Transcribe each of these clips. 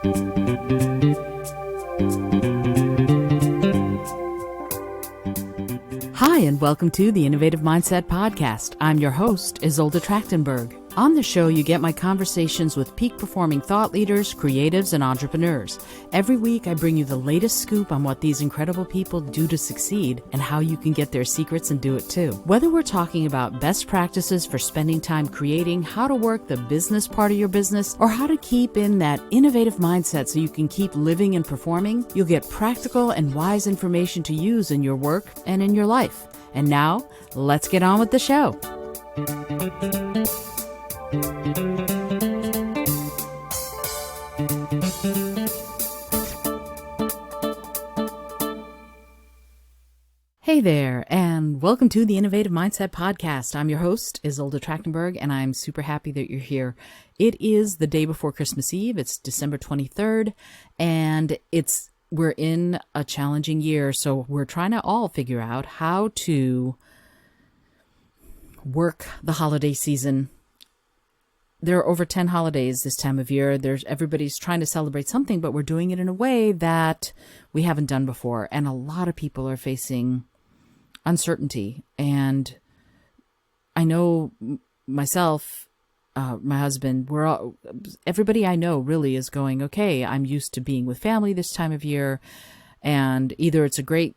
Hi, and welcome to the Innovative Mindset Podcast. I'm your host, Isolde Trachtenberg. On the show, you get my conversations with peak performing thought leaders, creatives, and entrepreneurs. Every week, I bring you the latest scoop on what these incredible people do to succeed and how you can get their secrets and do it too. Whether we're talking about best practices for spending time creating, how to work the business part of your business, or how to keep in that innovative mindset so you can keep living and performing, you'll get practical and wise information to use in your work and in your life. And now, let's get on with the show. Hey there, and welcome to the Innovative Mindset Podcast. I'm your host, Isolde Trachtenberg, and I'm super happy that you're here. It is the day before Christmas Eve. It's December 23rd, and we're in a challenging year, so we're trying to all figure out how to work the holiday season. There are over 10 holidays this time of year. Everybody's trying to celebrate something, but we're doing it in a way that we haven't done before, and a lot of people are facing uncertainty. And I know myself, my husband, everybody I know really is going, okay, I'm used to being with family this time of year. And either it's a great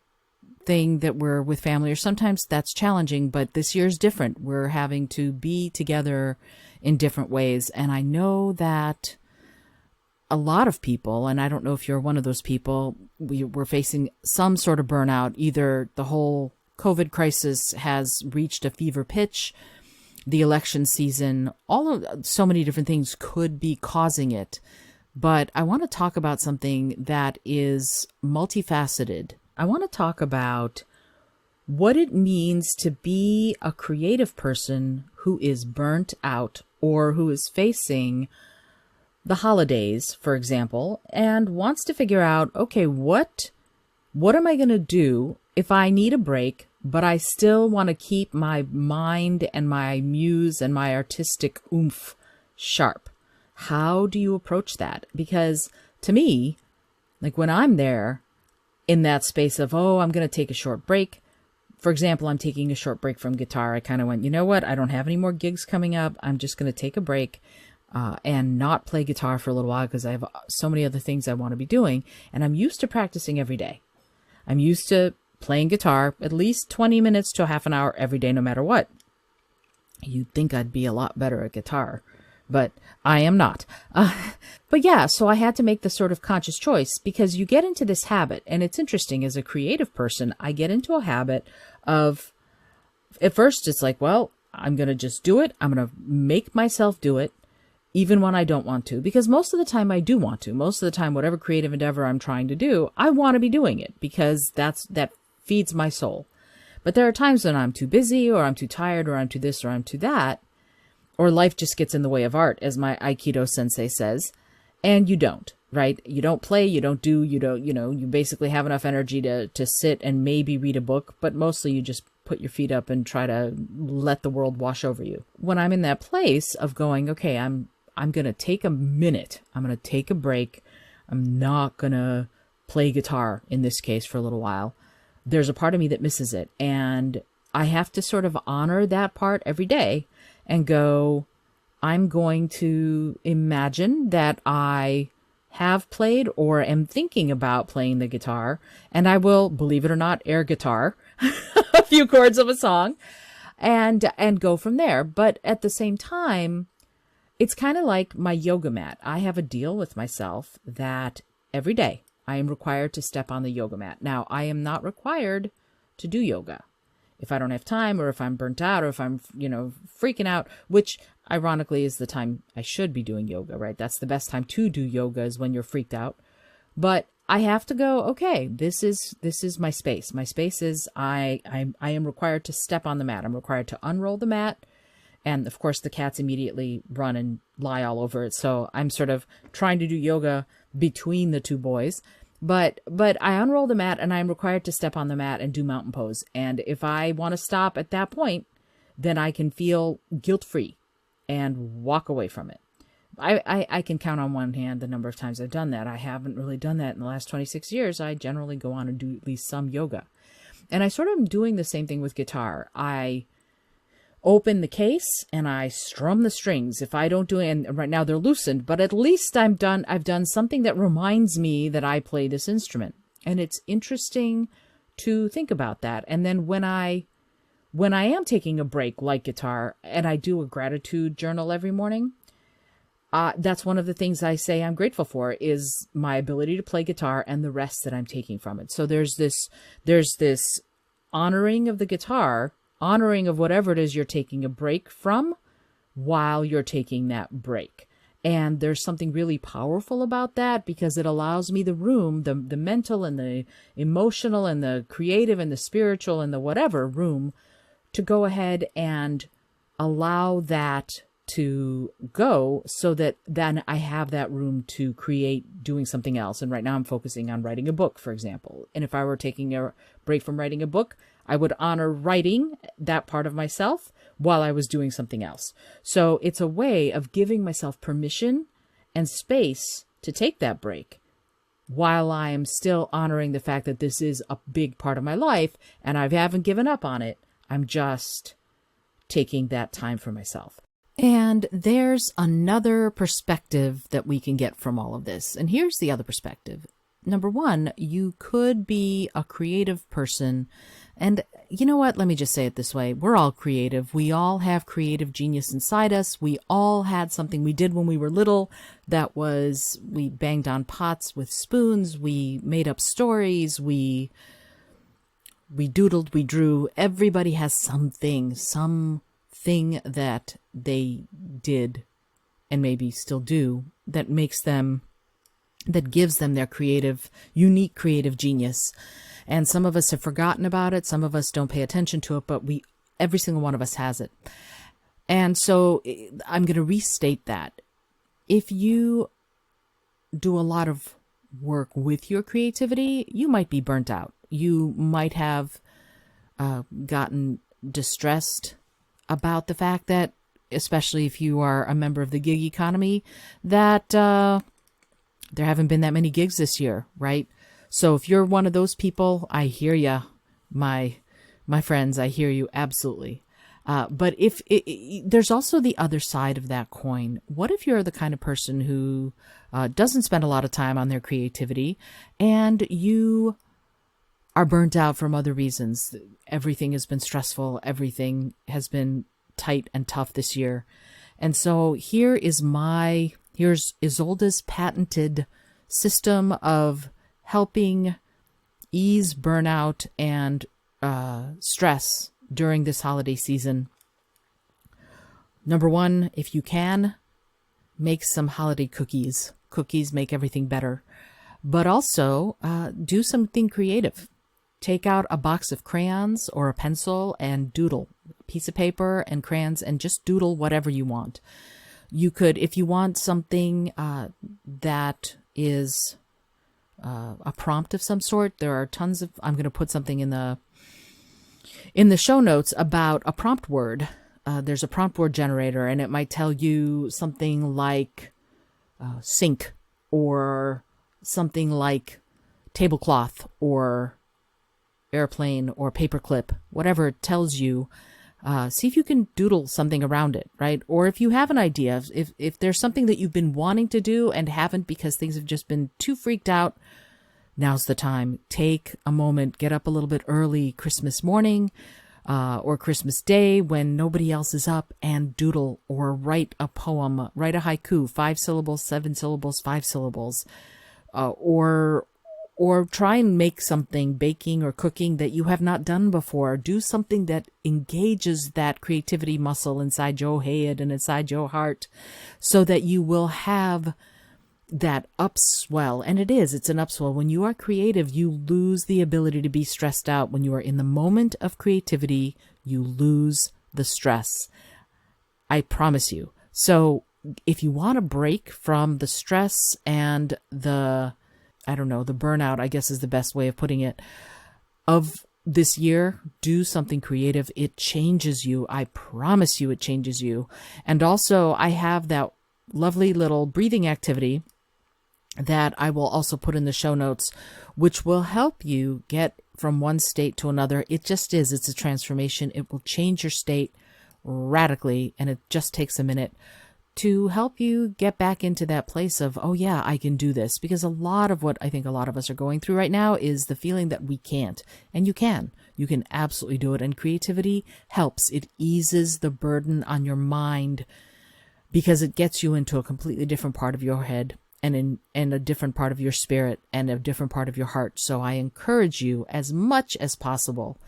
thing that we're with family, or sometimes that's challenging, but this year's different. We're having to be together in different ways. And I know that a lot of people, and I don't know if you're one of those people, we're facing some sort of burnout. Either the whole COVID crisis has reached a fever pitch, the election season, so many different things could be causing it. But I want to talk about something that is multifaceted. I want to talk about what it means to be a creative person who is burnt out or who is facing the holidays, for example, and wants to figure out, okay, what am I going to do if I need a break, but I still want to keep my mind and my muse and my artistic oomph sharp? How do you approach that? Because to me, like when I'm there in that space of, I'm going to take a short break. For example, I'm taking a short break from guitar. I kind of went, you know what? I don't have any more gigs coming up. I'm just going to take a break and not play guitar for a little while because I have so many other things I want to be doing. And I'm used to practicing every day. I'm used to playing guitar at least 20 minutes to half an hour every day, no matter what. You'd think I'd be a lot better at guitar, but I am not. But yeah, so I had to make the sort of conscious choice, because you get into this habit, and it's interesting, as a creative person, I get into a habit of, at first it's like, well, I'm going to just do it. I'm going to make myself do it, even when I don't want to, because most of the time I do want to. Most of the time, whatever creative endeavor I'm trying to do, I want to be doing it because that feeds my soul. But there are times when I'm too busy, or I'm too tired, or I'm too this, or I'm too that, or life just gets in the way of art, as my Aikido sensei says, and you don't, right? You don't play, you don't do, you basically have enough energy to sit and maybe read a book, but mostly you just put your feet up and try to let the world wash over you. When I'm in that place of going, okay, I'm going to take a minute, I'm going to take a break, I'm not going to play guitar in this case for a little while, there's a part of me that misses it. And I have to sort of honor that part every day and go, I'm going to imagine that I have played or am thinking about playing the guitar, and I will, believe it or not, air guitar a few chords of a song and go from there. But at the same time, it's kind of like my yoga mat. I have a deal with myself that every day I am required to step on the yoga mat. Now, I am not required to do yoga if I don't have time, or if I'm burnt out, or if I'm, freaking out, which ironically is the time I should be doing yoga, right? That's the best time to do yoga, is when you're freaked out. But I have to go, okay, this is my space. My space is I am required to step on the mat. I'm required to unroll the mat. And of course, the cats immediately run and lie all over it. So I'm sort of trying to do yoga between the two boys. But I unroll the mat, and I'm required to step on the mat and do mountain pose. And if I want to stop at that point, then I can feel guilt-free and walk away from it. I can count on one hand the number of times I've done that. I haven't really done that in the last 26 years. I generally go on and do at least some yoga. And I sort of am doing the same thing with guitar. I open the case and I strum the strings. If I don't do it, and right now they're loosened, but at least I've done something that reminds me that I play this instrument. And it's interesting to think about that. And then when I am taking a break like guitar, and I do a gratitude journal every morning, that's one of the things I say I'm grateful for, is my ability to play guitar and the rest that I'm taking from it. So there's this honoring of the guitar, honoring of whatever it is you're taking a break from while you're taking that break. And there's something really powerful about that, because it allows me the room, the mental and the emotional and the creative and the spiritual and the whatever room, to go ahead and allow that to go, so that then I have that room to create doing something else. And right now I'm focusing on writing a book, for example. And if I were taking a break from writing a book, I would honor writing that part of myself while I was doing something else. So it's a way of giving myself permission and space to take that break while I am still honoring the fact that this is a big part of my life and I haven't given up on it. I'm just taking that time for myself. And there's another perspective that we can get from all of this. And here's the other perspective. Number one, you could be a creative person. And you know what? Let me just say it this way. We're all creative. We all have creative genius inside us. We all had something we did when we were little that was, we banged on pots with spoons. We made up stories. We doodled, we drew. Everybody has something that they did and maybe still do that makes them, that gives them their unique creative genius. And some of us have forgotten about it. Some of us don't pay attention to it, but every single one of us has it. And so I'm going to restate that. If you do a lot of work with your creativity, you might be burnt out. You might have gotten distressed about the fact that, especially if you are a member of the gig economy, that there haven't been that many gigs this year, right? So if you're one of those people, I hear you, my friends, I hear you absolutely. But if there's also the other side of that coin. What if you're the kind of person who doesn't spend a lot of time on their creativity, and you are burnt out from other reasons? Everything has been stressful. Everything has been tight and tough this year. And so here's Isolde's patented system of helping ease burnout and stress during this holiday season. Number one, if you can, make some holiday cookies. Cookies make everything better. But also do something creative. Take out a box of crayons or a pencil and doodle. A piece of paper and crayons, and just doodle whatever you want. You could, if you want something that is a prompt of some sort, there are tons of, I'm going to put something in the show notes about a prompt word. There's a prompt word generator, and it might tell you something like sink, or something like tablecloth, or airplane, or paperclip, whatever it tells you. See if you can doodle something around it, right? Or if you have an idea, if there's something that you've been wanting to do and haven't because things have just been too freaked out, now's the time. Take a moment, get up a little bit early Christmas morning or Christmas Day when nobody else is up, and doodle or write a poem, write a haiku, 5 syllables, 7 syllables, 5 syllables, or try and make something, baking or cooking, that you have not done before. Do something that engages that creativity muscle inside your head and inside your heart, so that you will have that upswell. And it's an upswell. When you are creative, you lose the ability to be stressed out. When you are in the moment of creativity, you lose the stress. I promise you. So if you want a break from the stress and the burnout, I guess is the best way of putting it, of this year, do something creative. It changes you. I promise you it changes you. And also, I have that lovely little breathing activity that I will also put in the show notes, which will help you get from one state to another. It's a transformation. It will change your state radically, and it just takes a minute to help you get back into that place of, oh yeah, I can do this. Because a lot of what I think a lot of us are going through right now is the feeling that we can't. And you can. You can absolutely do it. And creativity helps. It eases the burden on your mind because it gets you into a completely different part of your head and a different part of your spirit and a different part of your heart. So I encourage you as much as possible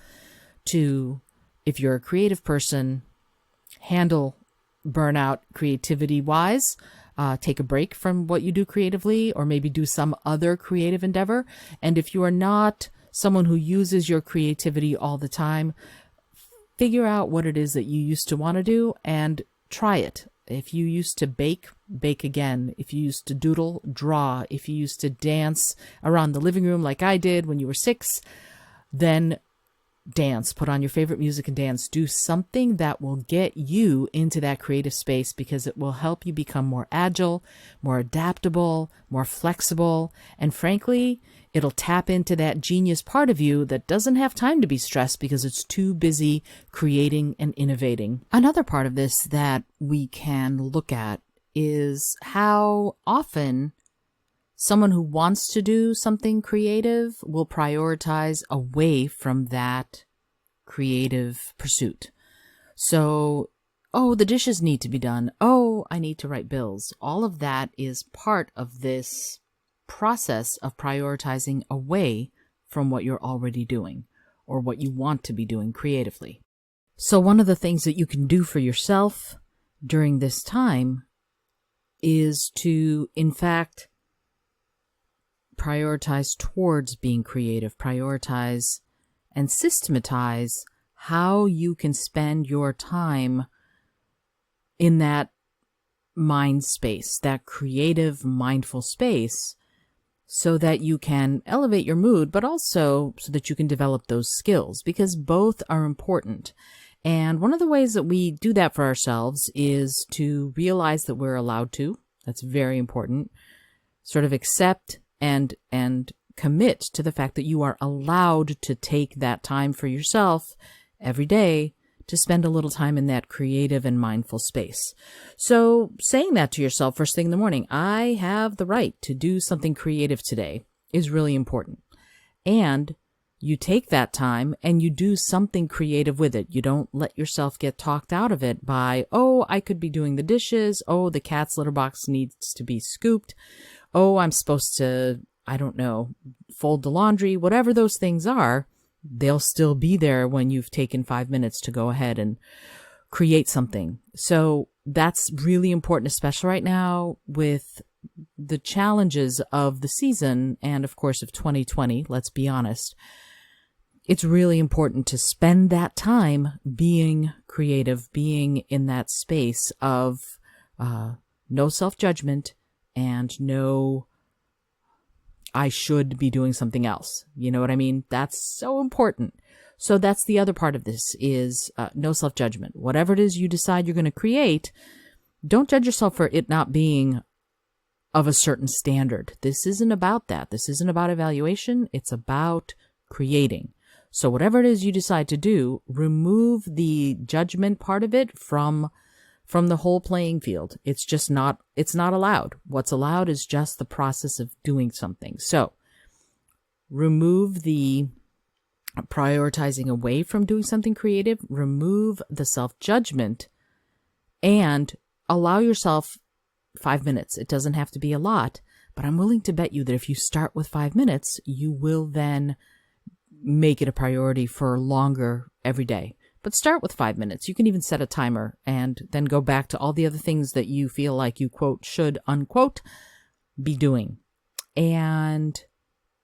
to, if you're a creative person, handle burnout creativity wise, take a break from what you do creatively, or maybe do some other creative endeavor. And if you are not someone who uses your creativity all the time, figure out what it is that you used to want to do and try it. If you used to bake, bake again. If you used to doodle, draw. If you used to dance around the living room like I did when you were 6, then dance. Put on your favorite music and dance. Do something that will get you into that creative space, because it will help you become more agile, more adaptable, more flexible, and frankly, it'll tap into that genius part of you that doesn't have time to be stressed because it's too busy creating and innovating. Another part of this that we can look at is how often someone who wants to do something creative will prioritize away from that creative pursuit. So, oh, the dishes need to be done. Oh, I need to write bills. All of that is part of this process of prioritizing away from what you're already doing or what you want to be doing creatively. So one of the things that you can do for yourself during this time is to, in fact, prioritize towards being creative, prioritize and systematize how you can spend your time in that mind space, that creative, mindful space, so that you can elevate your mood, but also so that you can develop those skills, because both are important. And one of the ways that we do that for ourselves is to realize that we're allowed to. That's very important. Sort of accept and commit to the fact that you are allowed to take that time for yourself every day to spend a little time in that creative and mindful space. So saying that to yourself first thing in the morning, I have the right to do something creative today, is really important. And you take that time and you do something creative with it. You don't let yourself get talked out of it by, oh, I could be doing the dishes. Oh, the cat's litter box needs to be scooped. Oh, I'm supposed to, I don't know, fold the laundry. Whatever those things are, they'll still be there when you've taken 5 minutes to go ahead and create something. So that's really important, especially right now with the challenges of the season and, of course, of 2020. Let's be honest. It's really important to spend that time being creative, being in that space of no self-judgment and no, I should be doing something else. You know what I mean? That's so important. So that's the other part of this is no self-judgment. Whatever it is you decide you're going to create, don't judge yourself for it not being of a certain standard. This isn't about that. This isn't about evaluation. It's about creating. So whatever it is you decide to do, remove the judgment part of it from the whole playing field. It's not allowed. What's allowed is just the process of doing something. So remove the prioritizing away from doing something creative, remove the self-judgment, and allow yourself 5 minutes. It doesn't have to be a lot, but I'm willing to bet you that if you start with 5 minutes, you will then make it a priority for longer every day. But start with 5 minutes. You can even set a timer and then go back to all the other things that you feel like you, quote, should, unquote, be doing. And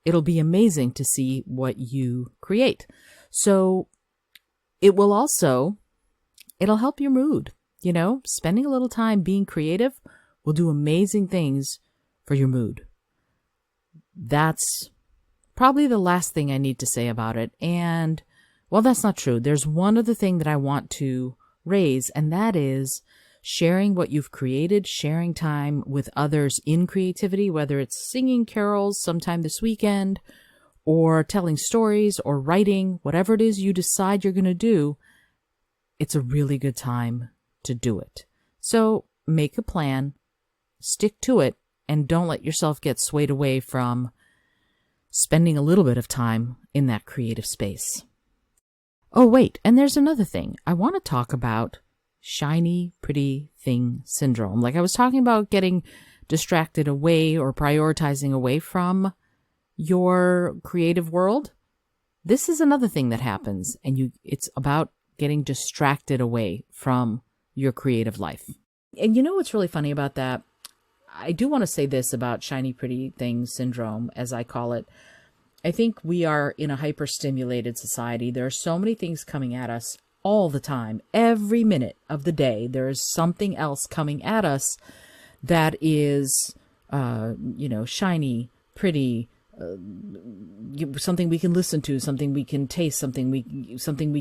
it'll be amazing to see what you create. So it'll help your mood. You know, spending a little time being creative will do amazing things for your mood. That's probably the last thing I need to say about it. And well, that's not true. There's one other thing that I want to raise, and that is sharing what you've created, sharing time with others in creativity, whether it's singing carols sometime this weekend or telling stories or writing, whatever it is you decide you're going to do, it's a really good time to do it. So make a plan, stick to it, and don't let yourself get swayed away from spending a little bit of time in that creative space. Oh, wait, and there's another thing. I want to talk about shiny, pretty thing syndrome. Like I was talking about getting distracted away or prioritizing away from your creative world. This is another thing that happens, and it's about getting distracted away from your creative life. And you know what's really funny about that? I do want to say this about shiny, pretty thing syndrome, as I call it. I think we are in a hyper-stimulated society. There are so many things coming at us all the time. Every minute of the day, there is something else coming at us that is, shiny, pretty, something we can listen to, something we can taste, something we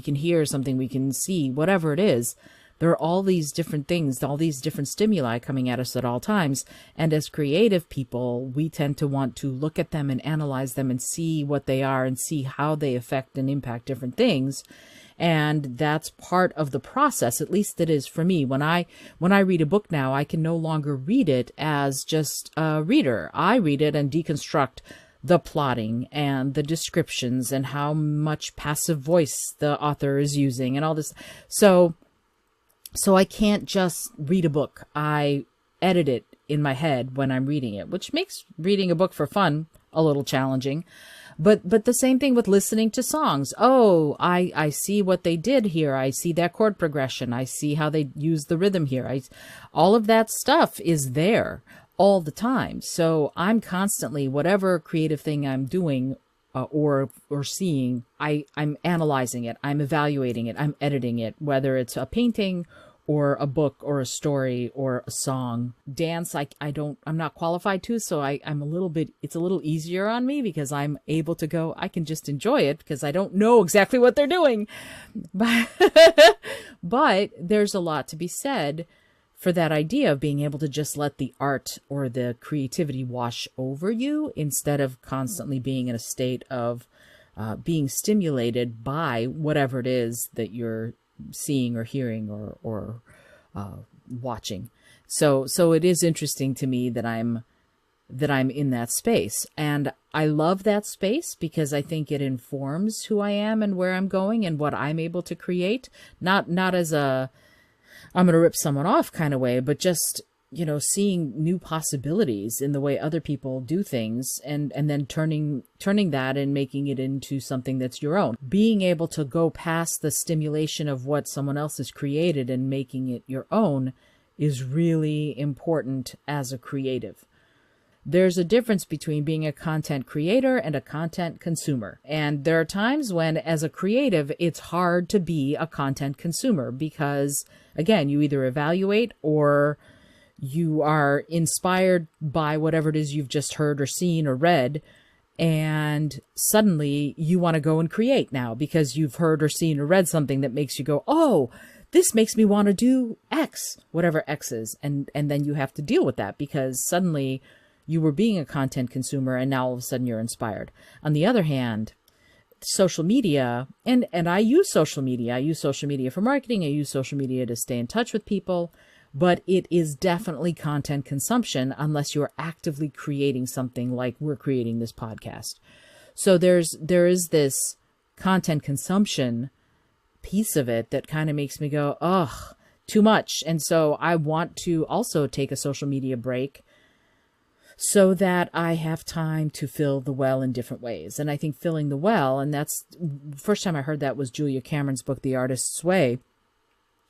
can hear, something we can see, whatever it is. There are all these different things, all these different stimuli coming at us at all times. And as creative people, we tend to want to look at them and analyze them and see what they are and see how they affect and impact different things. And that's part of the process. At least it is for me. When I read a book now, I can no longer read it as just a reader. I read it and deconstruct the plotting and the descriptions and how much passive voice the author is using and all this. So I can't just read a book. I edit it in my head when I'm reading it, which makes reading a book for fun a little challenging. But the same thing with listening to songs. Oh, I see what they did here. I see that chord progression. I see how they use the rhythm here. All of that stuff is there all the time. So I'm constantly, whatever creative thing I'm doing or seeing, I'm analyzing it. I'm evaluating it. I'm editing it, whether it's a painting or a book or a story or a song. Dance, I'm not qualified to, so it's a little easier on me because I'm able to go, I can just enjoy it because I don't know exactly what they're doing. But there's a lot to be said for that idea of being able to just let the art or the creativity wash over you instead of constantly being in a state of being stimulated by whatever it is that you're seeing or hearing or watching. So it is interesting to me that I'm in that space, and I love that space because I think it informs who I am and where I'm going and what I'm able to create. Not as a I'm going to rip someone off kind of way, but just, seeing new possibilities in the way other people do things and then turning that and making it into something that's your own. Being able to go past the stimulation of what someone else has created and making it your own is really important as a creative. There's a difference between being a content creator and a content consumer. And there are times when, as a creative, it's hard to be a content consumer because, again, you either evaluate or you are inspired by whatever it is you've just heard or seen or read, and suddenly you want to go and create now because you've heard or seen or read something that makes you go, oh, this makes me want to do X, whatever X is. And then you have to deal with that because suddenly you were being a content consumer and now all of a sudden you're inspired. On the other hand, social media, and I use social media. I use social media for marketing. I use social media to stay in touch with people, but it is definitely content consumption unless you're actively creating something like we're creating this podcast. So there is this content consumption piece of it that kind of makes me go, ugh, too much. And so I want to also take a social media break so that I have time to fill the well in different ways. And I think filling the well, and that's first time I heard that was Julia Cameron's book, The Artist's Way.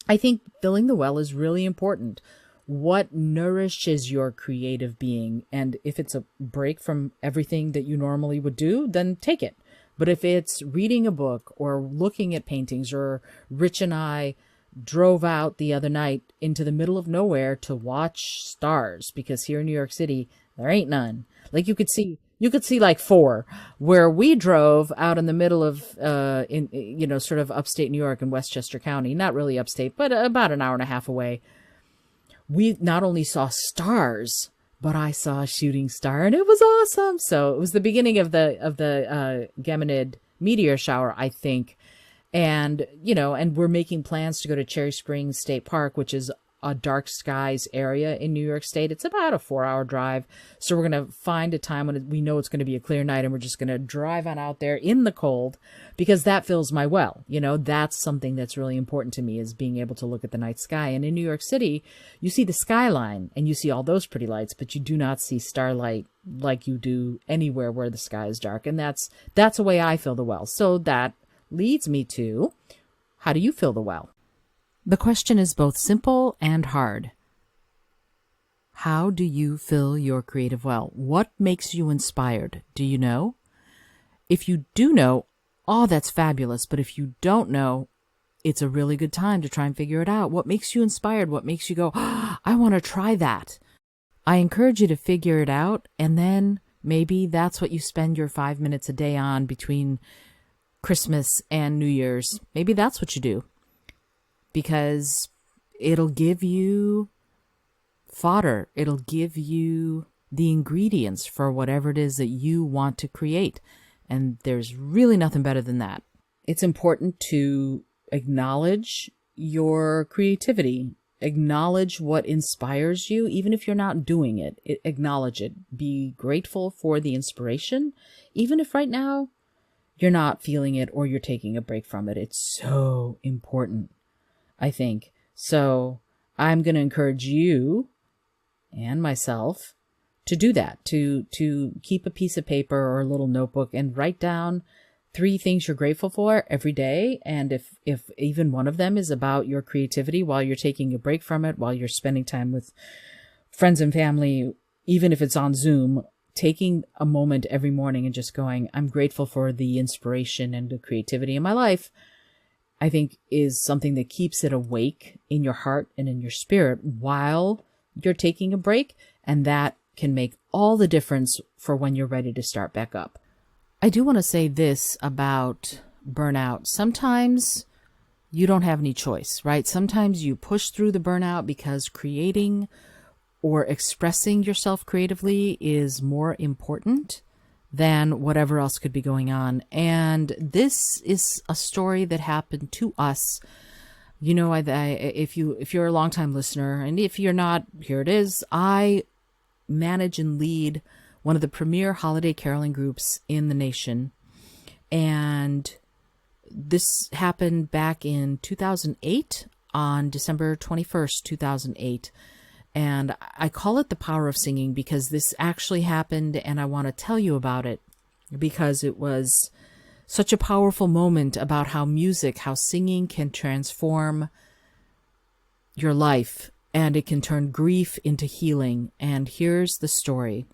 I think filling the well is really important. What nourishes your creative being? And if it's a break from everything that you normally would do, then take it. But if it's reading a book or looking at paintings, or Rich and I drove out the other night into the middle of nowhere to watch stars, because here in New York City, there ain't none. Like you could see like 4, where we drove out in the middle of, sort of upstate New York in Westchester County, not really upstate, but about an hour and a half away. we not only saw stars, but I saw a shooting star, and it was awesome. So it was the beginning of the Geminid meteor shower, I think. And, and we're making plans to go to Cherry Springs State Park, which is a dark skies area in New York State. It's about a 4-hour drive. So we're going to find a time when we know it's going to be a clear night, and we're just going to drive on out there in the cold, because that fills my well. That's something that's really important to me, is being able to look at the night sky. And in New York City, you see the skyline and you see all those pretty lights, but you do not see starlight like you do anywhere where the sky is dark. And that's the way I fill the well. So that leads me to, how do you fill the well? The question is both simple and hard. How do you fill your creative well? What makes you inspired? Do you know? If you do know, that's fabulous. But if you don't know, it's a really good time to try and figure it out. What makes you inspired? What makes you go, I want to try that? I encourage you to figure it out, and then maybe that's what you spend your 5 minutes a day on between Christmas and New Year's. Maybe that's what you do, because it'll give you fodder. It'll give you the ingredients for whatever it is that you want to create. And there's really nothing better than that. It's important to acknowledge your creativity. Acknowledge what inspires you, even if you're not doing it. Acknowledge it. Be grateful for the inspiration, even if right now you're not feeling it or you're taking a break from it. It's so important, I think. So I'm going to encourage you and myself to do that, to keep a piece of paper or a little notebook and write down 3 things you're grateful for every day. And if even one of them is about your creativity while you're taking a break from it, while you're spending time with friends and family, even if it's on Zoom, taking a moment every morning and just going, I'm grateful for the inspiration and the creativity in my life, I think is something that keeps it awake in your heart and in your spirit while you're taking a break. And that can make all the difference for when you're ready to start back up. I do want to say this about burnout. Sometimes you don't have any choice, right? Sometimes you push through the burnout because creating or expressing yourself creatively is more important than whatever else could be going on. And this is a story that happened to us. If you're a longtime listener, and if you're not, here it is. I manage and lead one of the premier holiday caroling groups in the nation. And this happened back in 2008, on December 21st, 2008. And I call it the power of singing because this actually happened, and I want to tell you about it because it was such a powerful moment about how music, how singing can transform your life, and it can turn grief into healing. And here's the story.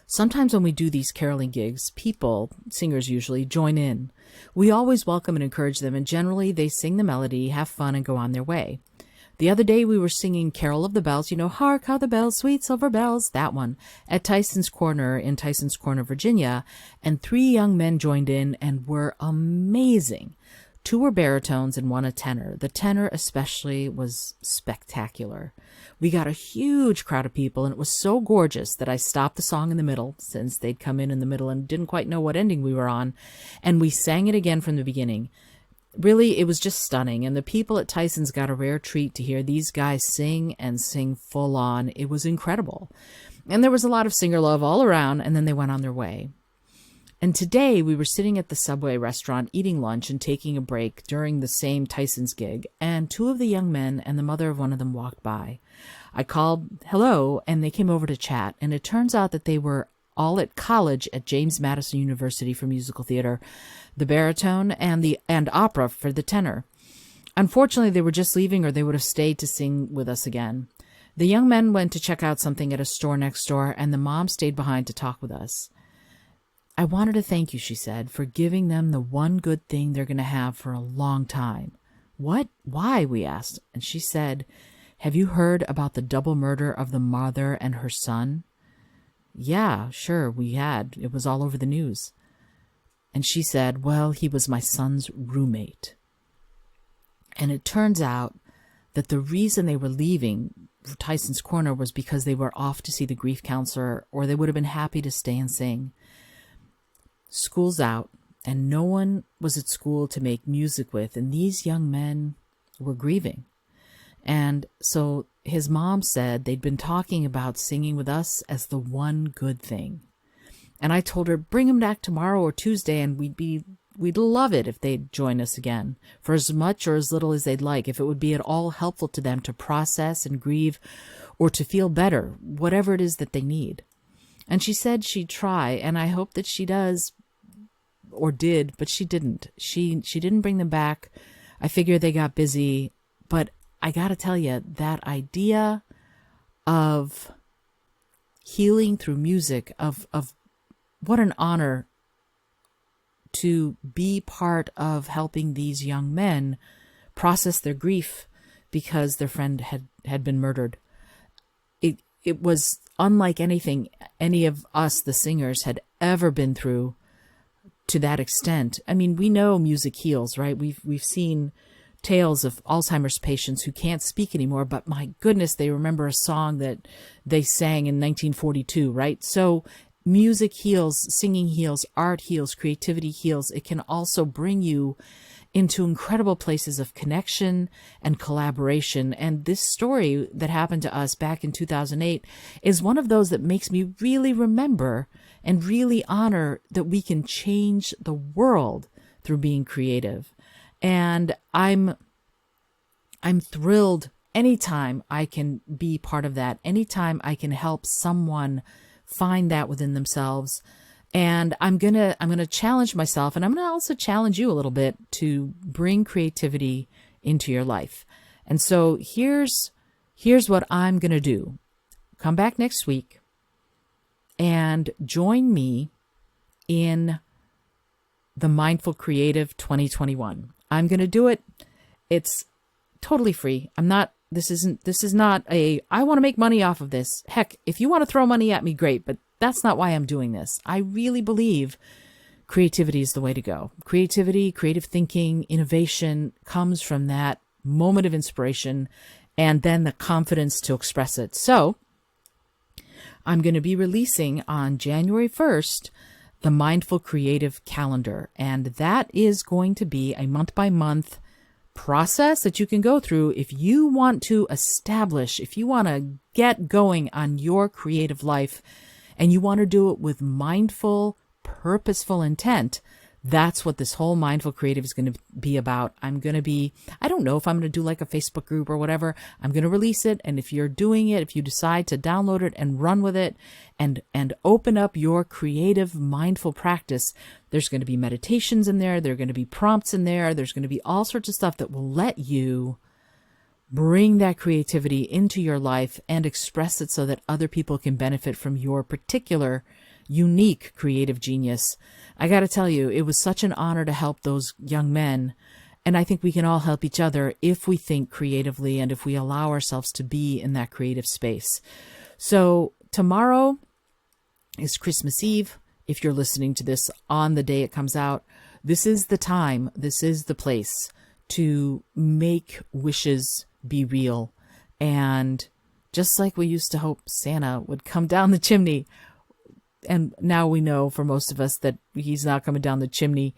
Sometimes when we do these caroling gigs, people, singers usually, join in. We always welcome and encourage them, and generally they sing the melody, have fun, and go on their way. The other day we were singing Carol of the Bells, Hark how the bells, sweet silver bells, that one, at Tyson's Corner in Tyson's Corner, Virginia, and 3 young men joined in and were amazing. 2 were baritones and 1 a tenor. The tenor especially was spectacular. We got a huge crowd of people, and it was so gorgeous that I stopped the song in the middle, since they'd come in the middle and didn't quite know what ending we were on, and we sang it again from the beginning. Really, it was just stunning, and the people at Tyson's got a rare treat to hear these guys sing and sing full on. It was incredible. And there was a lot of singer love all around, and then they went on their way. And today we were sitting at the Subway restaurant eating lunch and taking a break during the same Tyson's gig, and 2 of the young men and the mother of one of them walked by. I called hello, and they came over to chat, and it turns out that they were all at college at James Madison University for musical theater, the baritone and opera for the tenor. Unfortunately, they were just leaving, or they would have stayed to sing with us again. The young men went to check out something at a store next door, and the mom stayed behind to talk with us. I wanted to thank you, she said, for giving them the one good thing they're going to have for a long time. What? Why? We asked. And she said, have you heard about the double murder of the mother and her son? Yeah, sure, we had. It was all over the news. And she said, well, he was my son's roommate. And it turns out that the reason they were leaving Tyson's Corner was because they were off to see the grief counselor, or they would have been happy to stay and sing. School's out, and no one was at school to make music with, and these young men were grieving. And so his mom said they'd been talking about singing with us as the one good thing. And I told her, bring them back tomorrow or Tuesday, and we'd love it if they'd join us again for as much or as little as they'd like, if it would be at all helpful to them to process and grieve or to feel better, whatever it is that they need. And she said she'd try, and I hope that she does or did, but she didn't. She didn't bring them back. I figure they got busy, but I got to tell you, that idea of healing through music, of what an honor to be part of helping these young men process their grief because their friend had been murdered. It was unlike anything any of us, the singers, had ever been through to that extent. I mean, we know music heals, right? We've seen tales of Alzheimer's patients who can't speak anymore, but my goodness, they remember a song that they sang in 1942, right? So music heals, singing heals, art heals, creativity heals. It can also bring you into incredible places of connection and collaboration. And this story that happened to us back in 2008 is one of those that makes me really remember and really honor that we can change the world through being creative. And I'm thrilled anytime I can be part of that, anytime I can help someone find that within themselves. And I'm gonna challenge myself, and I'm gonna also challenge you a little bit to bring creativity into your life. And so here's what I'm gonna do. Come back next week and join me in the Mindful Creative 2021. I'm gonna do it. It's totally free. This is not a, I want to make money off of this. Heck, if you want to throw money at me, great, but that's not why I'm doing this. I really believe creativity is the way to go. Creativity, creative thinking, innovation comes from that moment of inspiration and then the confidence to express it. So I'm going to be releasing on January 1st the Mindful Creative Calendar, and that is going to be a month-by-month process that you can go through if you want to establish, if you want to get going on your creative life and you want to do it with mindful, purposeful intent. That's what this whole Mindful Creative is going to be about. I don't know if I'm going to do like a Facebook group or whatever. I'm going to release it. And if you're doing it, if you decide to download it and run with it and open up your creative, mindful practice, there's going to be meditations in there. There are going to be prompts in there. There's going to be all sorts of stuff that will let you bring that creativity into your life and express it so that other people can benefit from your particular unique creative genius. I got to tell you, it was such an honor to help those young men. And I think we can all help each other if we think creatively and if we allow ourselves to be in that creative space. So tomorrow is Christmas Eve. If you're listening to this on the day it comes out, this is the time, this is the place to make wishes be real. And just like we used to hope Santa would come down the chimney, and now we know for most of us that he's not coming down the chimney,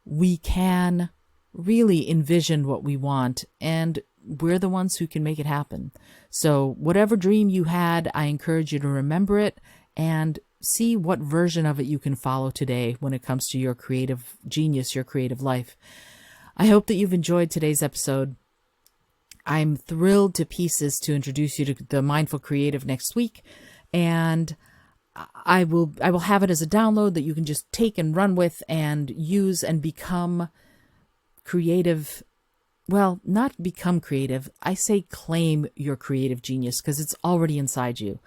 we can really envision what we want, and we're the ones who can make it happen. So whatever dream you had, I encourage you to remember it and see what version of it you can follow today when it comes to your creative genius, your creative life. I hope that you've enjoyed today's episode. I'm thrilled to pieces to introduce you to the Mindful Creative next week, and I will have it as a download that you can just take and run with and use and become creative. Well, not become creative. I say claim your creative genius because it's already inside you.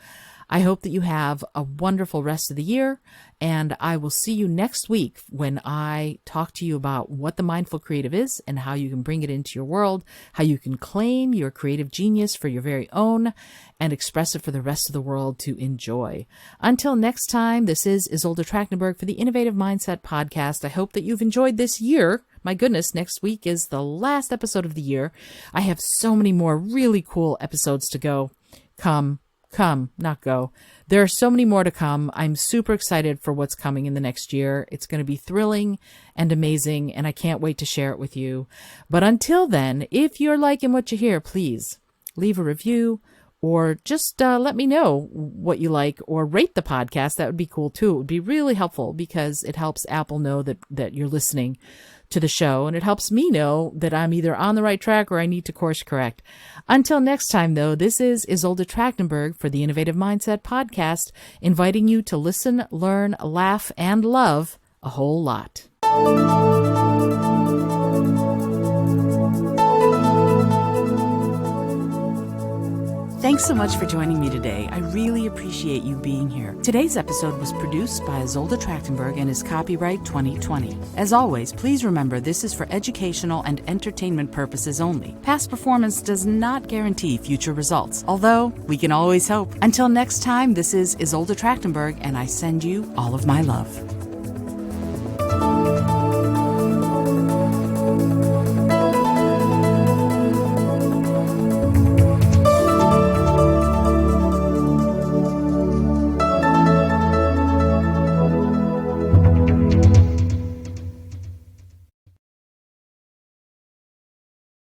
I hope that you have a wonderful rest of the year, and I will see you next week when I talk to you about what the Mindful Creative is and how you can bring it into your world, how you can claim your creative genius for your very own and express it for the rest of the world to enjoy. Until next time, this is Isolde Trachtenberg for the Innovative Mindset Podcast. I hope that you've enjoyed this year, my goodness, next week is the last episode of the year. I have so many more really cool episodes to go. Come, not go. There are so many more to come. I'm super excited for what's coming in the next year. It's going to be thrilling and amazing, and I can't wait to share it with you. But until then, if you're liking what you hear, please leave a review or just let me know what you like, or rate the podcast. That would be cool too. It would be really helpful because it helps Apple know that you're listening to the show, and it helps me know that I'm either on the right track or I need to course correct. Until next time, though, this is Isolde Trachtenberg for the Innovative Mindset Podcast, inviting you to listen, learn, laugh, and love a whole lot. Thanks so much for joining me today. I really appreciate you being here. Today's episode was produced by Isolde Trachtenberg and is copyright 2020. As always, please remember this is for educational and entertainment purposes only. Past performance does not guarantee future results, although we can always hope. Until next time, this is Isolde Trachtenberg, and I send you all of my love.